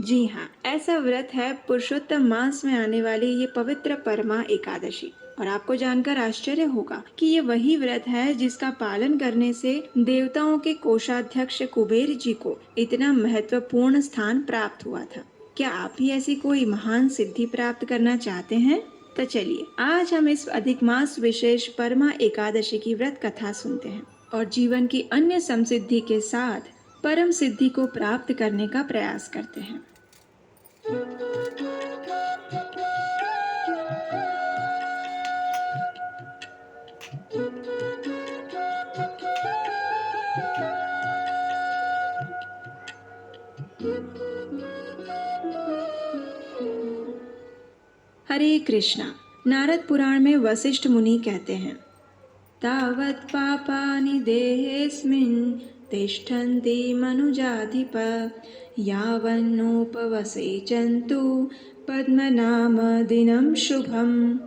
जी हाँ, ऐसा व्रत है पुरुषोत्तम मास में आने वाली ये पवित्र परमा एकादशी। और आपको जानकर आश्चर्य होगा कि ये वही व्रत है जिसका पालन करने से देवताओं के कोषाध्यक्ष कुबेर जी को इतना महत्वपूर्ण स्थान प्राप्त हुआ था। क्या आप भी ऐसी कोई महान सिद्धि प्राप्त करना चाहते हैं? तो चलिए आज हम इस अधिक मास विशेष परमा एकादशी की व्रत कथा सुनते हैं और जीवन की अन्य समसिद्धि के साथ परम सिद्धि को प्राप्त करने का प्रयास करते हैं। हरे कृष्णा। नारद पुराण में वशिष्ठ मुनि कहते हैं, तावत् पापानि देहेऽस्मिन् तिष्ठन्ति मनुजाधिप यावन्नोपवसेचन्तु पद्मनाम दिनं शुभम।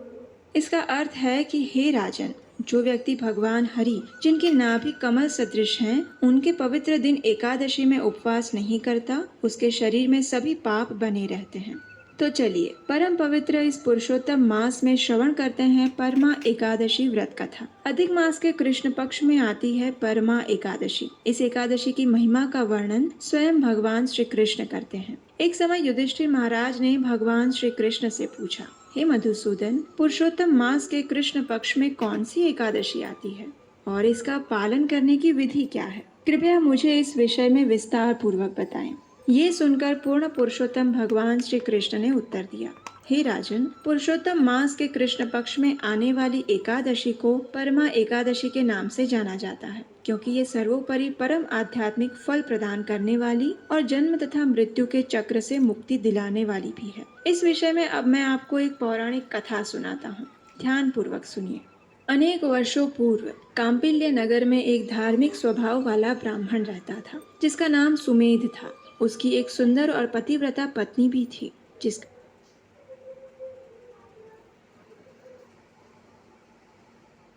इसका अर्थ है कि हे राजन, जो व्यक्ति भगवान हरि जिनके नाभि कमल सदृश हैं, उनके पवित्र दिन एकादशी में उपवास नहीं करता, उसके शरीर में सभी पाप बने रहते हैं। तो चलिए परम पवित्र इस पुरुषोत्तम मास में श्रवण करते हैं परमा एकादशी व्रत कथा। अधिक मास के कृष्ण पक्ष में आती है परमा एकादशी। इस एकादशी की महिमा का वर्णन स्वयं भगवान श्री कृष्ण करते हैं। एक समय युधिष्ठिर महाराज ने भगवान श्री कृष्ण से पूछा, हे मधुसूदन, पुरुषोत्तम मास के कृष्ण पक्ष में कौन सी एकादशी आती है और इसका पालन करने की विधि क्या है? कृपया मुझे इस विषय में विस्तार पूर्वक बताएं। ये सुनकर पूर्ण पुरुषोत्तम भगवान श्री कृष्ण ने उत्तर दिया, हे राजन, पुरुषोत्तम मास के कृष्ण पक्ष में आने वाली एकादशी को परमा एकादशी के नाम से जाना जाता है, क्योंकि ये सर्वोपरि परम आध्यात्मिक फल प्रदान करने वाली और जन्म तथा मृत्यु के चक्र से मुक्ति दिलाने वाली भी है। इस विषय में अब मैं आपको एक पौराणिक कथा सुनाता हूँ, ध्यान पूर्वक सुनिए। अनेक वर्षों पूर्व कांपिल्य नगर में एक धार्मिक स्वभाव वाला ब्राह्मण रहता था, जिसका नाम सुमेध था। उसकी एक सुंदर और पतिव्रता पत्नी भी थी,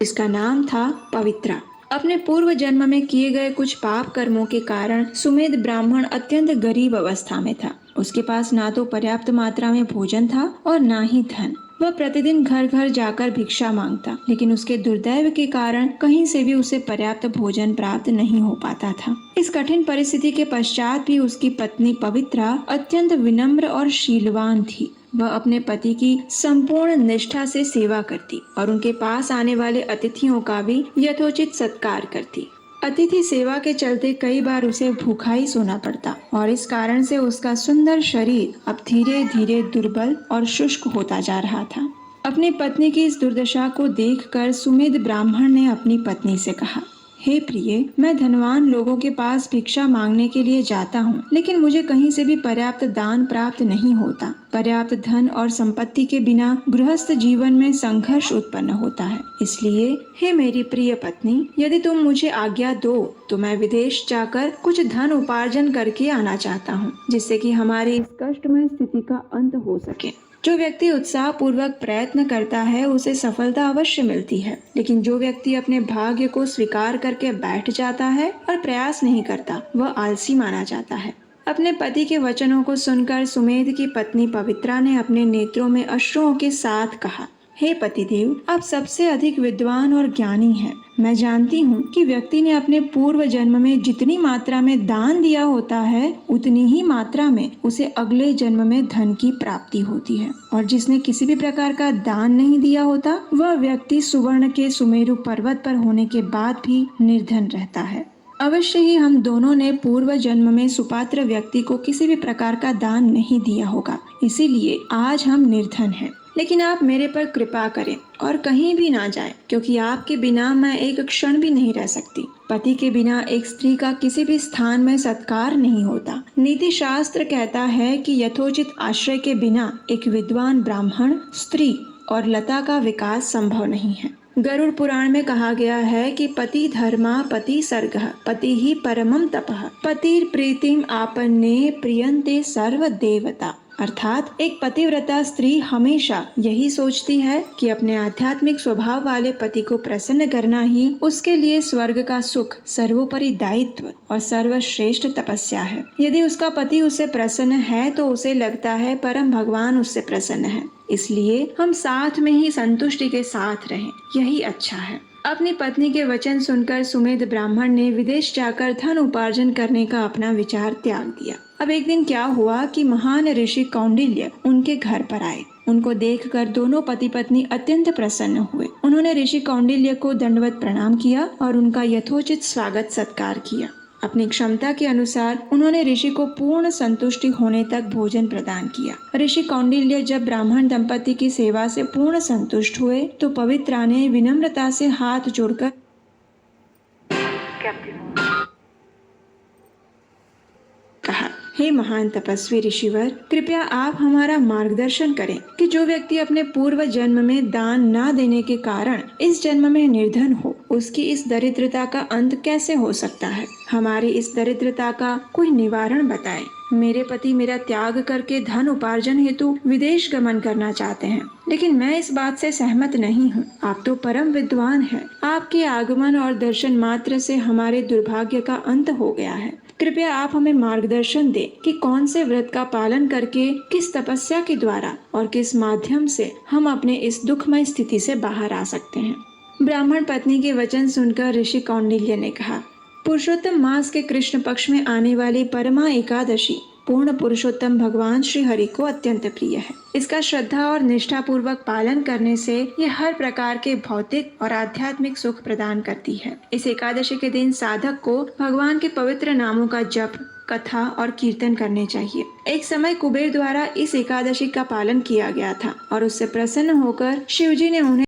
जिसका नाम था पवित्रा। अपने पूर्व जन्म में किए गए कुछ पाप कर्मों के कारण सुमेध ब्राह्मण अत्यंत गरीब अवस्था में था। उसके पास ना तो पर्याप्त मात्रा में भोजन था और ना ही धन। वह प्रतिदिन घर घर जाकर भिक्षा मांगता, लेकिन उसके दुर्दैव के कारण कहीं से भी उसे पर्याप्त भोजन प्राप्त नहीं हो पाता था। इस कठिन परिस्थिति के पश्चात भी उसकी पत्नी पवित्रा अत्यंत विनम्र और शीलवान थी। वह अपने पति की संपूर्ण निष्ठा से सेवा करती और उनके पास आने वाले अतिथियों का भी यथोचित सत्कार करती। अतिथि सेवा के चलते कई बार उसे भूखा ही सोना पड़ता और इस कारण से उसका सुंदर शरीर अब धीरे धीरे दुर्बल और शुष्क होता जा रहा था। अपनी पत्नी की इस दुर्दशा को देखकर सुमेध ब्राह्मण ने अपनी पत्नी से कहा, हे प्रिय, मैं धनवान लोगों के पास भिक्षा मांगने के लिए जाता हूँ, लेकिन मुझे कहीं से भी पर्याप्त दान प्राप्त नहीं होता। पर्याप्त धन और संपत्ति के बिना गृहस्थ जीवन में संघर्ष उत्पन्न होता है। इसलिए हे मेरी प्रिय पत्नी, यदि तुम मुझे आज्ञा दो तो मैं विदेश जाकर कुछ धन उपार्जन करके आना चाहता हूँ, जिससे कि हमारी इस कष्टमय स्थिति का अंत हो सके। जो व्यक्ति उत्साह पूर्वक प्रयत्न करता है उसे सफलता अवश्य मिलती है, लेकिन जो व्यक्ति अपने भाग्य को स्वीकार करके बैठ जाता है और प्रयास नहीं करता, वह आलसी माना जाता है। अपने पति के वचनों को सुनकर सुमेध की पत्नी पवित्रा ने अपने नेत्रों में अश्रुओं के साथ कहा, हे पतिदेव, आप सबसे अधिक विद्वान और ज्ञानी हैं। मैं जानती हूँ कि व्यक्ति ने अपने पूर्व जन्म में जितनी मात्रा में दान दिया होता है, उतनी ही मात्रा में उसे अगले जन्म में धन की प्राप्ति होती है, और जिसने किसी भी प्रकार का दान नहीं दिया होता, वह व्यक्ति सुवर्ण के सुमेरु पर्वत पर होने के बाद भी निर्धन रहता है। अवश्य ही हम दोनों ने पूर्व जन्म में सुपात्र व्यक्ति को किसी भी प्रकार का दान नहीं दिया होगा, इसीलिए आज हम निर्धन हैं। लेकिन आप मेरे पर कृपा करें और कहीं भी ना जाएं, क्योंकि आपके बिना मैं एक क्षण भी नहीं रह सकती। पति के बिना एक स्त्री का किसी भी स्थान में सत्कार नहीं होता। नीति शास्त्र कहता है कि यथोचित आश्रय के बिना एक विद्वान ब्राह्मण, स्त्री और लता का विकास संभव नहीं है। गरुड़ पुराण में कहा गया है कि पति धर्मा पति सर्गः पति ही परमम तपः पतिर प्रीतिम आपन्ने प्रियन्ते सर्व देवता। अर्थात एक पतिव्रता स्त्री हमेशा यही सोचती है कि अपने आध्यात्मिक स्वभाव वाले पति को प्रसन्न करना ही उसके लिए स्वर्ग का सुख, सर्वोपरि दायित्व और सर्वश्रेष्ठ तपस्या है। यदि उसका पति उससे प्रसन्न है तो उसे लगता है परम भगवान उससे प्रसन्न है, इसलिए हम साथ में ही संतुष्टि के साथ रहें, यही अच्छा है। अपनी पत्नी के वचन सुनकर सुमेध ब्राह्मण ने विदेश जाकर धन उपार्जन करने का अपना विचार त्याग दिया। अब एक दिन क्या हुआ कि महान ऋषि कौंडिल्य उनके घर पर आए। उनको देखकर दोनों पति पत्नी अत्यंत प्रसन्न हुए। उन्होंने ऋषि कौंडिल्य को दंडवत प्रणाम किया और उनका यथोचित स्वागत सत्कार किया। अपनी क्षमता के अनुसार उन्होंने ऋषि को पूर्ण संतुष्टि होने तक भोजन प्रदान किया। ऋषि कौंडिल्य जब ब्राह्मण दंपति की सेवा से पूर्ण संतुष्ट हुए तो पवित्रा ने विनम्रता से हाथ जोड़कर कहा, हे महान तपस्वी ऋषिवर, कृपया आप हमारा मार्गदर्शन करें कि जो व्यक्ति अपने पूर्व जन्म में दान न देने के कारण इस जन्म में निर्धन हो, उसकी इस दरिद्रता का अंत कैसे हो सकता है। हमारी इस दरिद्रता का कोई निवारण बताएं। मेरे पति मेरा त्याग करके धन उपार्जन हेतु विदेश गमन करना चाहते हैं, लेकिन मैं इस बात से सहमत नहीं हूँ। आप तो परम विद्वान हैं। आपके आगमन और दर्शन मात्र से हमारे दुर्भाग्य का अंत हो गया है। कृपया आप हमें मार्गदर्शन दें कि कौन से व्रत का पालन करके, किस तपस्या के द्वारा और किस माध्यम से हम अपने इस दुखमय स्थिति से बाहर आ सकते हैं। ब्राह्मण पत्नी के वचन सुनकर ऋषि कौंडिल्य ने कहा, पुरुषोत्तम मास के कृष्ण पक्ष में आने वाली परमा एकादशी पूर्ण पुरुषोत्तम भगवान श्री हरि को अत्यंत प्रिय है। इसका श्रद्धा और निष्ठा पूर्वक पालन करने से ये हर प्रकार के भौतिक और आध्यात्मिक सुख प्रदान करती है। इस एकादशी के दिन साधक को भगवान के पवित्र नामों का जप, कथा और कीर्तन करने चाहिए। एक समय कुबेर द्वारा इस एकादशी का पालन किया गया था और उससे प्रसन्न होकर शिवजी ने उन्हें